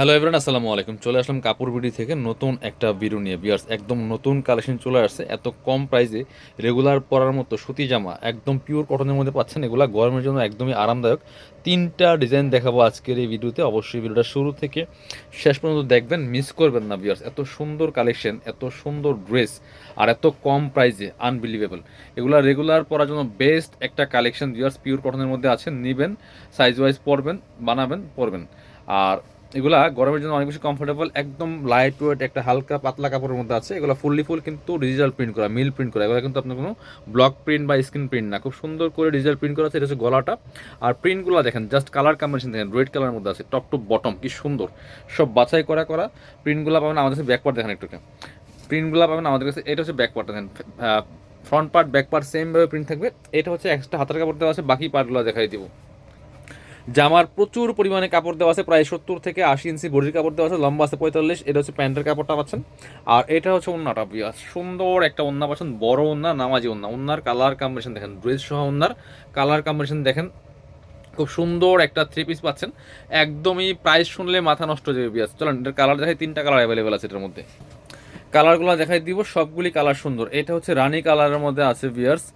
Hello everyone, আসসালামু আলাইকুম। চলে আসলাম কাপড় বিডি থেকে নতুন একটা ভিডিও নিয়ে। বিয়ার্স, একদম নতুন কালেকশন চলে আসছে এত কম প্রাইসে। রেগুলার পরার মতো সুতি জামা একদম পিওর কটনের মধ্যে পাচ্ছেন। এগুলা গরমের জন্য একদমই আরামদায়ক। তিনটা ডিজাইন দেখাবো আজকের এই ভিডিওতে। অবশ্যই ভিডিওটা শুরু থেকে শেষ পর্যন্ত দেখবেন, মিস করবেন না। বিয়ার্স, এত সুন্দর কালেকশন, এত সুন্দর ড্রেস আর এত কম প্রাইসে, আনবিলিভেবল। এগুলা রেগুলার পরার জন্য বেস্ট একটা কালেকশন। বিয়ার্স, পিওর কটনের মধ্যে আছে, নেবেন, সাইজ ওয়াইজ পরবেন, বানাবেন, পরবেন। আর এগুলা গরমের জন্য অনেক বেশি কমফোর্টেবল, একদম লাইট ওয়েট একটা হালকা পাতলা কাপড়ের মধ্যে আছে। এগুলো ফুল কিন্তু ডিজিটাল প্রিন্ট করা, মিল প্রিন্ট করা। এগুলো কিন্তু আপনার কোনো ব্লক প্রিন্ট বা স্ক্রিন প্রিন্ট না, খুব সুন্দর করে ডিজিটাল প্রিন্ট করা আছে। এটা হচ্ছে গলাটা। আর প্রিন্টগুলো দেখেন, জাস্ট কালার কম্বিনেশন দেখেন, রেড কালারের মধ্যে আছে, টপ টু বটম কি সুন্দর। সব বাছাই করা করা প্রিন্টগুলো পাবেন আমাদের কাছে। ব্যাকপার্ট দেখেন একটু, প্রিন্টগুলো পাবেন আমাদের কাছে। এটা হচ্ছে ব্যাকপার্ট দেখেন, ফ্রন্ট পার্ট ব্যাক পার্ট সেমভাবে প্রিন্ট থাকবে। এটা হচ্ছে এক্সট্রা হাতের কাপড় দেওয়া আছে, বাকি পার্টগুলো দেখাই দিব। জামার প্রচুর পরিমাণে কাপড় দেওয়া আছে, প্রায় 70 থেকে 80 ইঞ্চি বডির কাপড় দেওয়া আছে, লম্বা আছে 45। এটা হচ্ছে প্যান্টের কাপড়টা পাচ্ছেন। আর এটা হচ্ছে ওন্নাটা। বিয়াস সুন্দর একটা ওন্না পাচ্ছেন, বড় ওন্না, নামাজি ওন্না। ওন্নার কালার কম্বিনেশন দেখেন, ড্রেস সহ ওন্নার কালার কম্বিনেশন দেখেন, খুব সুন্দর একটা থ্রি পিস পাচ্ছেন। একদমই প্রাইস শুনলে মাথা নষ্ট হয়ে যাবে। বিয়াস চলেন, এটার কালার দেখাই, তিনটা কালার অ্যাভেলেবেল আছে এটার মধ্যে। কালারগুলো দেখাই দিব, সবগুলি কালার সুন্দর। এটা হচ্ছে রানী কালারের মধ্যে আছে ভিয়ার্স।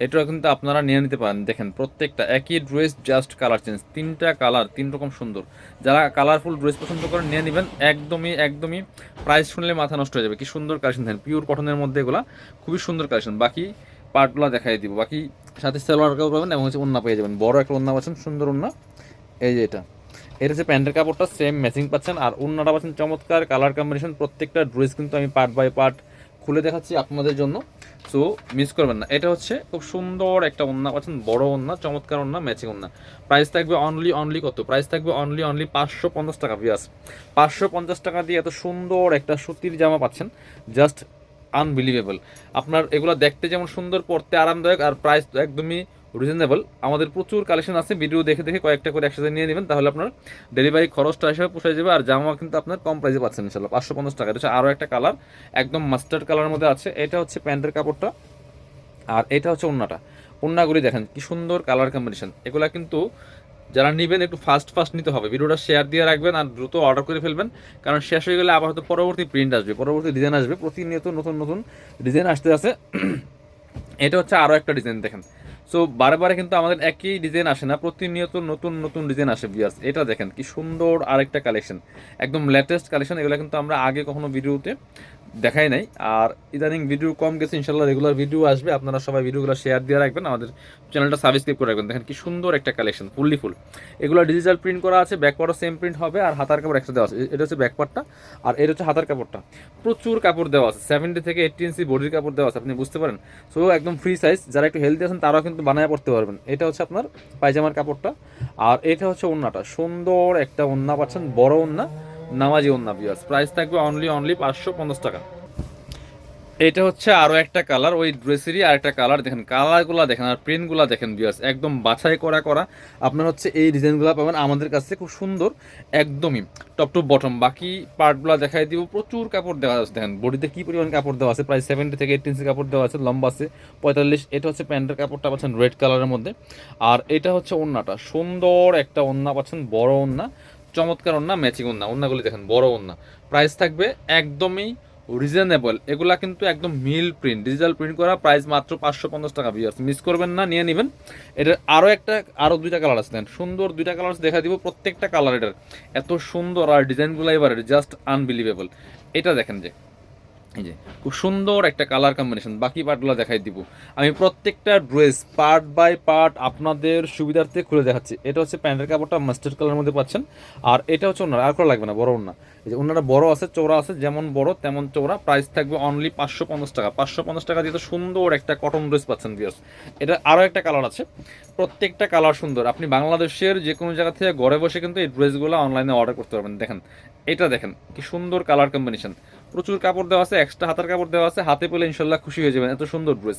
এটাও কিন্তু আপনারা নিয়ে নিতে পারেন। দেখেন প্রত্যেকটা একই ড্রেস, জাস্ট কালার চেঞ্জ। তিনটা কালার, তিন রকম সুন্দর। যারা কালারফুল ড্রেস পছন্দ করেন নিয়ে নেবেন। একদমই একদমই প্রাইস শুনলে মাথা নষ্ট হয়ে যাবে। কি সুন্দর কালেকশন দেখেন, পিওর কটনের মধ্যে এগুলা খুবই সুন্দর কালেকশন। বাকি পার্টগুলো দেখাই দিব। বাকি সাথে সালোয়ার কাপড় পাবেন এবং হচ্ছে ওন্না পেয়ে যাবেন। বড় একটা ওন্না পাচ্ছেন, সুন্দর ওন্না। এই যে এটা, এটা হচ্ছে প্যান্টের কাপড়টা, সেম ম্যাচিং পাচ্ছেন। আর ওন্নাটা পাচ্ছেন চমৎকার কালার কম্বিনেশন। প্রত্যেকটা ড্রেস কিন্তু আমি পার্ট বাই পার্ট খুলে দেখাচ্ছি আপনাদের জন্য, সো মিস করবেন না। এটা হচ্ছে খুব সুন্দর একটা ওন্না পাচ্ছেন, বড় ওন্না, চমৎকার ওন্না, ম্যাচিং ওন্না। প্রাইস থাকবে অনলি কত? প্রাইস থাকবে অনলি 550 টাকা। বিয়াস 550 টাকা দিয়ে এত সুন্দর একটা সুতির জামা পাচ্ছেন, জাস্ট আনবিলিভেবল। আপনার এগুলো দেখতে যেমন সুন্দর, পড়তে আরামদায়ক, আর প্রাইস তো একদমই রিজনেবল। আমাদের প্রচুর কালেকশন আছে, ভিডিও দেখে দেখে কয়েকটা করে একসাথে নিয়ে নেবেন, তাহলে আপনার ডেলিভারি খরচটা হিসেবে পোষায় যাবে। আর জামা কিন্তু আপনার কম প্রাইসে পাচ্ছেন ইনশাল্লাহ, 550 টাকা। এটা হচ্ছে আরও একটা কালার, একদম মাস্টার্ড কালারের মধ্যে আছে। এটা হচ্ছে প্যান্টের কাপড়টা, আর এটা হচ্ছে ওন্নাটা। ওন্নাগুলি দেখেন কি সুন্দর কালার কম্বিনেশন। এগুলা কিন্তু যারা নেবেন একটু ফাস্ট ফাস্ট নিতে হবে। ভিডিওটা শেয়ার দিয়ে রাখবেন আর দ্রুত অর্ডার করে ফেলবেন, কারণ শেষ হয়ে গেলে আবার হয়তো পরবর্তী প্রিন্ট আসবে, পরবর্তী ডিজাইন আসবে। প্রতিনিয়ত নতুন নতুন ডিজাইন আসতে আছে। এটা হচ্ছে আরও একটা ডিজাইন দেখেন। সো বারে বারে কিন্তু আমাদের একই ডিজাইন আসে না, প্রতিনিয়ত নতুন নতুন ডিজাইন আসে ভিউয়ার্স। এটা দেখেন কি সুন্দর আরেকটা কালেকশন, একদম লেটেস্ট কালেকশন। এগুলো কিন্তু আমরা আগে কখনো ভিডিওতে দেখাই নাই। আর ইদানিং ভিডিও কম গেছে, ইনশাল্লাহ রেগুলার ভিডিও আসবে। আপনারা সবাই ভিডিওগুলো শেয়ার দিয়ে রাখবেন, আমাদের চ্যানেলটা সাবস্ক্রাইব করে রাখবেন। দেখেন কি সুন্দর একটা কালেকশন, ফুল। এগুলো ডিজিটাল প্রিন্ট করা আছে, ব্যাকপার্টও সেম প্রিন্ট হবে, আর হাতার কাপড় একসাথে দেওয়া আছে। এটা হচ্ছে ব্যাকপার্টটা, আর এটা হচ্ছে হাতার কাপড়টা। প্রচুর কাপড় দেওয়া আছে, 70 থেকে 80 ইঞ্চি বডির কাপড় দেওয়া আছে, আপনি বুঝতে পারেন। সো একদম ফ্রি সাইজ, যারা একটু হেলদি আছেন তারাও কিন্তু বানায় পড়তে পারবেন। এটা হচ্ছে আপনার পায়জামার কাপড়টা, আর এটা হচ্ছে ওন্নাটা। সুন্দর একটা ওন্না পাচ্ছেন, বড় ওন্না, নামাজি ওন্না। ভিউয়ার্স প্রাইস থাকবে অনলি 550 টাকা। এটা হচ্ছে আরো একটা কালার, ওই ড্রেসেরই আরেকটা কালার। দেখেন কালারগুলো দেখেন আর প্রিন্টগুলো দেখেন ভিউয়ার্স, একদম বাছাই করা করা। আপনার হচ্ছে এই ডিজাইনগুলো পাবেন আমাদের কাছে, খুব সুন্দর, একদমই টপ টু বটম। বাকি পার্টগুলো দেখাই দিব। প্রচুর কাপড় দেওয়া আছে, দেখেন বডিতে কি পরিমাণ কাপড় দেওয়া আছে। প্রায় 70 থেকে 80 ইঞ্চি কাপড় দেওয়া আছে, লম্বা আছে 45। এটা হচ্ছে প্যান্টের কাপড়টা পাচ্ছেন রেড কালারের মধ্যে। আর এটা হচ্ছে ওন্নাটা, সুন্দর একটা ওন্না পাচ্ছেন, বড় ওন্না, চমৎকার ওন্না, ম্যাচিং ওন্না। ওন্নাগুলি দেখেন, বড় ওন্না। প্রাইস থাকবে একদমই রিজনেবল। এগুলা কিন্তু একদম মিল প্রিন্ট, ডিজিটাল প্রিন্ট করা, প্রাইস মাত্র 550 টাকা। ভিউয়ার্স মিস করবেন না, নিয়ে নেবেন। এটার আরও দুইটা কালার আছে, সুন্দর দুইটা কালার দেখা দিব। প্রত্যেকটা কালার এটার এত সুন্দর, আর ডিজাইনগুলো এবার জাস্ট আনবিলিভেবল। এটা দেখেন যে এই যে খুব সুন্দর একটা কালার কম্বিনেশন। বাকি পার্টগুলো দেখাই দিব। আমি প্রত্যেকটা ড্রেস পার্ট বাই পার্ট আপনাদের সুবিধার্থে খুলে দেখাচ্ছি। এটা হচ্ছে প্যান্টের কাপড়টা, মাস্টার্ড কালারের মধ্যে পাচ্ছেন। আর এটা হচ্ছে ওনার, আর করা লাগবে না, বড় ওনা। এই যে ওনারা বড় আছে, চৌড়া আছে, যেমন বড় তেমন চৌড়া। প্রাইস থাকবে অনলি 550 টাকা। 550 টাকা দিয়ে তো সুন্দর একটা কটন ড্রেস পাচ্ছেন ভিউয়ার্স। এটা আরও একটা কালার আছে, প্রত্যেকটা কালার সুন্দর। আপনি বাংলাদেশের যে কোনো জায়গা থেকে ঘরে বসে কিন্তু এই ড্রেসগুলো অনলাইনে অর্ডার করতে পারবেন। দেখেন এটা দেখেন কি সুন্দর কালার কম্বিনেশন। প্রচুর কাপড় দেওয়া আছে, এক্সট্রা হাতার কাপড় দেওয়া আছে, হাতে পেলে ইনশাল্লাহ খুশি হয়ে যাবেন, এত সুন্দর ড্রেস।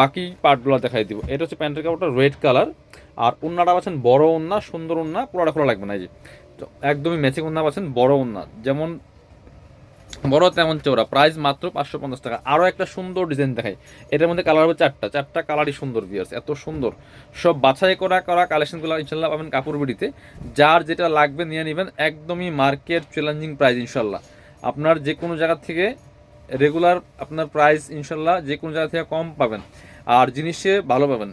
বাকি পার্টগুলো দেখাই দিব। এটা হচ্ছে প্যান্টের কাপড়টা রেড কালার, আর ওন্নাটা পাচ্ছেন বড় ওন্না, সুন্দর ওন্না, পুরোটা খোলা লাগবে না। এই যে তো একদমই ম্যাচিং ওন্না পাচ্ছেন, বড় ওন্না। যেমন বড় তেমন চওড়া, প্রাইস মাত্র 550 টাকা। আরও একটা সুন্দর ডিজাইন দেখাই, এটার মধ্যে কালার হবে চারটা কালারই সুন্দর ভিউয়ার্স, এত সুন্দর। সব বাছাই করা করা কালেকশনগুলো ইনশাল্লাহ পাবেন কাপড় বিডিতে। যার যেটা লাগবে নিয়ে নেবেন, একদমই মার্কেট চ্যালেঞ্জিং প্রাইস ইনশাল্লাহ। আপনার যে কোনো জায়গা থেকে রেগুলার আপনার প্রাইস ইনশাল্লাহ যে কোনো জায়গা থেকে কম পাবেন, আর জিনিসে ভালো পাবেন,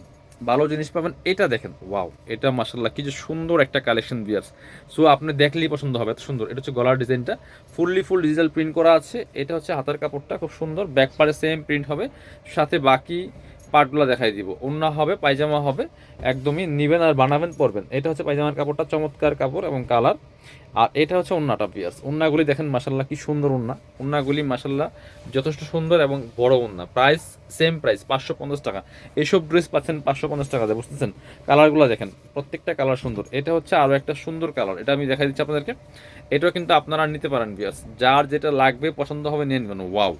ভালো জিনিস পাবেন। এটা দেখেন, ওয়াও, এটা মাশাল্লাহ কি যে সুন্দর একটা কালেকশন ভিউয়ার্স। সো আপনি দেখলেই পছন্দ হবে, এত সুন্দর। এটা হচ্ছে গলার ডিজাইনটা, ফুল ডিজিটাল প্রিন্ট করা আছে। এটা হচ্ছে হাতার কাপড়টা খুব সুন্দর, ব্যাক পারে সেম প্রিন্ট হবে, সাথে বাকি পার্টগুলো দেখাই দিব। ওড়না হবে, পায়জামা হবে, একদমই নিবেন আর বানাবেন পরবেন। এটা হচ্ছে পায়জামার কাপড়টা, চমৎকার কাপড় এবং কালার। আর এটা হচ্ছে ওড়নাটা পিয়ার্স, ওড়নাগুলি দেখেন মাশাল্লাহ কি সুন্দর ওড়না, ওড়নাগুলি মাশাল্লাহ যথেষ্ট সুন্দর এবং বড় ওড়না। প্রাইস সেম প্রাইস 550 টাকা। এইসব ড্রেস পাচ্ছেন 550 টাকাতে, বুঝতেছেন? কালারগুলো দেখেন, প্রত্যেকটা কালার সুন্দর। এটা হচ্ছে আরও একটা সুন্দর কালার, এটা আমি দেখাই দিচ্ছি আপনাদেরকে। এটাও কিন্তু আপনারা নিতে পারেন পিয়ার্স, যার যেটা লাগবে পছন্দ হবে নিয়ে নেবেন। ওয়াও,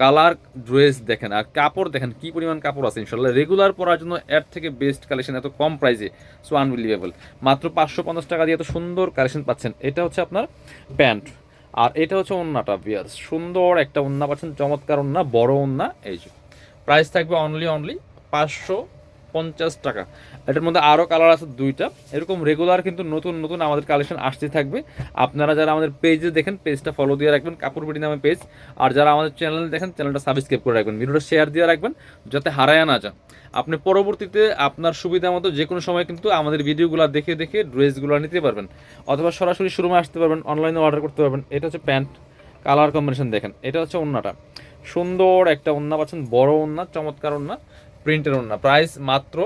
কালার, ড্রেস দেখেন, আর কাপড় দেখেন কি পরিমাণ কাপড় আছে ইনশাল্লাহ। রেগুলার পরার জন্য এর থেকে বেস্ট কালেকশন এত কম প্রাইসে, সো আনবিলিভেবল। মাত্র 550 টাকা দিয়ে এত সুন্দর কালেকশন পাচ্ছেন। এটা হচ্ছে আপনার প্যান্ট, আর এটা হচ্ছে ওন্নাটা বিয়ার, সুন্দর একটা ওন্না পাচ্ছেন, চমৎকার ওন্না, বড় ওন্না। এই যে প্রাইস থাকবে অনলি 550 টাকা। এটার মধ্যে আরও কালার আছে দুইটা। এরকম রেগুলার কিন্তু নতুন নতুন আমাদের কালেকশন আসতে থাকবে। আপনারা যারা আমাদের পেজে দেখেন, পেজটা ফলো দিয়ে রাখবেন, কাপড় বিডি নামে পেজ। আর যারা আমাদের চ্যানেল দেখেন, চ্যানেলটা সাবস্ক্রাইব করে রাখবেন, ভিডিওটা শেয়ার দিয়ে রাখবেন, যাতে হারায় না যান। আপনি পরবর্তীতে আপনার সুবিধা মতো যে কোনো সময় কিন্তু আমাদের ভিডিওগুলো দেখে দেখে ড্রেসগুলো নিতে পারবেন, অথবা সরাসরি শোরুমে আসতে পারবেন, অনলাইনে অর্ডার করতে পারবেন। এটা হচ্ছে প্যান্ট, কালার কম্বিনেশন দেখেন। এটা হচ্ছে ওন্নাটা, সুন্দর একটা ওন্না পাচ্ছেন, বড় ওন্না, চমৎকার ওন্না, প্রিন্টের ওন্না। প্রাইস মাত্র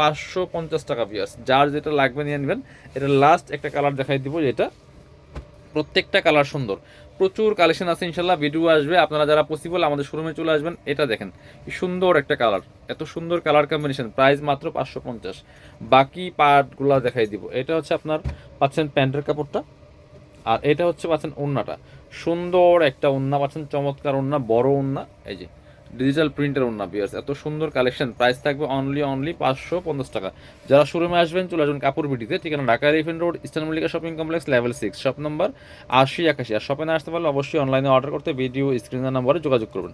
550 টাকা পিয়ার্স। যার যেটা লাগবে নিয়ে নেবেন। এটা লাস্ট একটা কালার দেখাই দিব, যেটা প্রত্যেকটা কালার সুন্দর, প্রচুর কালেকশন আছে ইনশাল্লাহ। ভিডিও আসবে, আপনারা যারা পসিবল আমাদের শোরুমে চলে আসবেন। এটা দেখেন কি সুন্দর একটা কালার, এত সুন্দর কালার কম্বিনেশন, প্রাইস মাত্র 550। বাকি পার্টগুলো দেখাই দিব। এটা হচ্ছে আপনার পাচ্ছেন প্যান্টের কাপড়টা, আর এটা হচ্ছে পাচ্ছেন ওড়নাটা, সুন্দর একটা ওড়না পাচ্ছেন, চমৎকার ওড়না, বড় ওড়না। এই যে ডিজিটাল প্রিন্টের ওড়না বিয়ার্স, এত সুন্দর কালেকশন। প্রাইস থাকবে অনলি 550 টাকা। যারা শোরুমে আসবেন চলে আসবেন কাপড় বিটিতে, ঠিকানা Dhaka elephant road, eastern Mallika shopping complex, level 6, shop number 80 81। আর শপে না আসতে পারলে অবশ্যই অনলাইনে অর্ডার করতে ভিডিও স্ক্রিনের নাম্বারে যোগাযোগ করবেন।